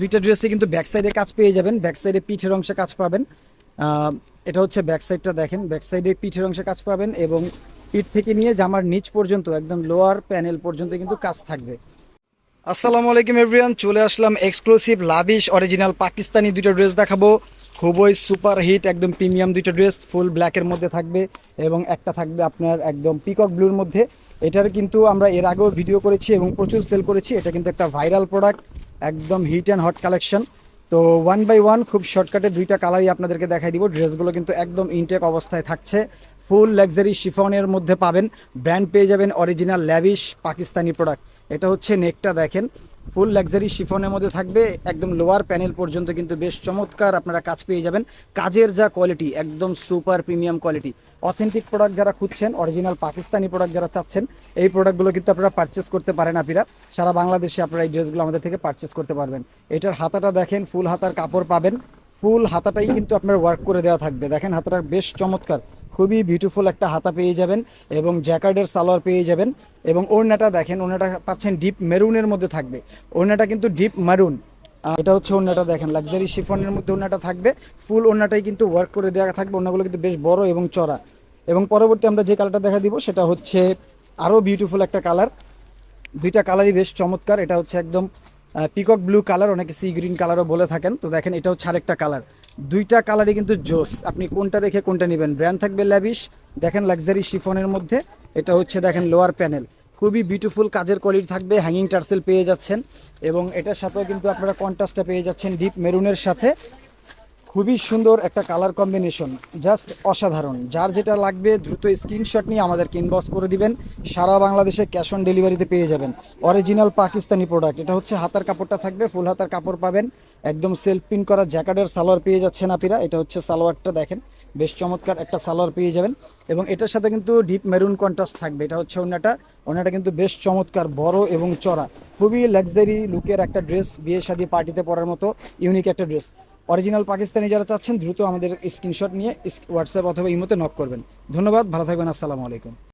দুইটা ড্রেসে কিন্তু ব্যাক সাইডে কাজ পেয়ে যাবেন, ব্যাক সাইডে পিঠের অংশে কাজ পাবেন। এটা হচ্ছে ব্যাক সাইডটা দেখেন, ব্যাক সাইডে পিঠের অংশে কাজ পাবেন এবং পিঠ থেকে নিয়ে জামার নিচ পর্যন্ত একদম লোয়ার প্যানেল পর্যন্ত কিন্তু কাজ থাকবে। আসসালামু আলাইকুম এভরিওয়ান, চলে আসলাম এক্সক্লুসিভ লাভিশ অরিজিনাল পাকিস্তানি দুটো ড্রেস দেখাবো। খুবই সুপার হিট একদম প্রিমিয়াম দুটো ড্রেস, ফুল ব্ল্যাকের মধ্যে থাকবে এবং একটা থাকবে আপনার একদম পিকক ব্লুর মধ্যে। এটার কিন্তু আমরা এর আগেও ভিডিও করেছি এবং প্রচুর সেল করেছি। এটা কিন্তু একটা ভাইরাল প্রোডাক্ট, একদম হিট অ্যান্ড হট কালেকশন। তো ওয়ান বাই ওয়ান খুব শর্টকাটে দুইটা কালারই আপনাদেরকে দেখাই দিব। ড্রেসগুলো কিন্তু একদম ইনটেক অবস্থায় থাকছে, ফুল লাক্সারি শিফনের মধ্যে পাবেন। ব্র্যান্ড পেয়ে যাবেন অরিজিনাল ল্যাভিশ পাকিস্তানি প্রোডাক্ট। এটা হচ্ছে নেকটা দেখেন, ফুল লাক্সারি শিফনের মধ্যে থাকবে, একদম লোয়ার প্যানেল পর্যন্ত কিন্তু বেশ চমৎকার আপনারা কাজ পেয়ে যাবেন। কাজের যা কোয়ালিটি একদম super premium quality. Authentic product যারা খুঁজছেন, অরিজিনাল পাকিস্তানি প্রোডাক্ট যারা চাচ্ছেন, এই প্রোডাক্টগুলো কিন্তু আপনারা পারচেস করতে পারেন। আপনারা সারা বাংলাদেশে আপনারা এই ড্রেসগুলো আমাদের থেকে পারচেস করতে পারবেন। এটার হাতাটা দেখেন, ফুল হাতার কাপড় পাবেন, ফুল হাতাটাই কিন্তু আপনার ওয়ার্ক করে দেওয়া থাকবে। দেখেন হাতাটা বেশ চমৎকার, খুবই বিউটিফুল একটা হাতা পেয়ে যাবেন এবং জ্যাকার্ডের সালোয়ার পেয়ে যাবেন। এবং ওড়নাটা দেখেন, ওড়নাটা পাচ্ছেন ডিপ মেরুনের মধ্যে থাকবে। ওড়নাটা কিন্তু ডিপ মেরুন। এটা হচ্ছে ওড়নাটা দেখেন, লাক্সারি শিফনের মধ্যে ওড়নাটা থাকবে, ফুল ওড়নাটাই কিন্তু ওয়ার্ক করে দেওয়া থাকবে। ওড়নাগুলো কিন্তু বেশ বড় এবং চড়া। এবং পরবর্তী আমরা যে কালারটা দেখা দিব সেটা হচ্ছে আরও বিউটিফুল একটা কালার। দুইটা কালারই বেশ চমৎকার। এটা হচ্ছে একদম পিকক ব্লু কালার, অনেকে সি গ্রিন কালারও বলে থাকেন। তো দেখেন এটা হচ্ছে আরেকটা কালার। দুইটা কালারই কিন্তু জোস, আপনি কোনটা রেখে কোনটা নেবেন। ব্র্যান্ড থাকবে ল্যাভিশ, দেখেন লাক্সারি শিফনের মধ্যে। এটা হচ্ছে দেখেন লোয়ার প্যানেল, খুবই বিউটিফুল কাজের কোয়ালিটি থাকবে। হ্যাঙ্গিং টার্সেল পেয়ে যাচ্ছেন এবং এটার সাথেও কিন্তু আপনারা কন্ট্রাস্টটা পেয়ে যাচ্ছেন ডিপ মেরুনের সাথে। খুবই সুন্দর একটা কালার কম্বিনেশন, জাস্ট অসাধারণ। যার যেটা লাগবে দ্রুত স্ক্রিনশট নিয়ে আমাদেরকে ইনবক্স করে দিবেন। সারা বাংলাদেশে ক্যাশ অন ডেলিভারিতে পেয়ে যাবেন অরিজিনাল পাকিস্তানি প্রোডাক্ট। এটা হচ্ছে হাতার কাপড়টা থাকবে, ফুল হাতার কাপড় পাবেন, একদম সেলফ প্রিন্ট করা জ্যাকেটের সালোয়ার পেয়ে যাচ্ছেন আপনারা। এটা হচ্ছে সালোয়ারটা দেখেন, বেশ চমৎকার একটা সালোয়ার পেয়ে যাবেন এবং এটার সাথে কিন্তু ডিপ মেরুন কন্ট্রাস্ট থাকবে। এটা হচ্ছে ওড়নাটা, ওড়নাটা কিন্তু বেশ চমৎকার, বড় এবং চড়া, খুবই লাক্সারি লুকের একটা ড্রেস, বিয়ে শাদী পার্টিতে পরার মতো ইউনিক একটা ড্রেস। অরিজিনাল পাকিস্তানি যারা চাচ্ছেন দ্রুত আমাদের স্ক্রিনশট নিয়ে হোয়াটসঅ্যাপ অথবা ইমোতে নক করবেন। ধন্যবাদ, ভালো থাকবেন, আসসালামু আলাইকুম।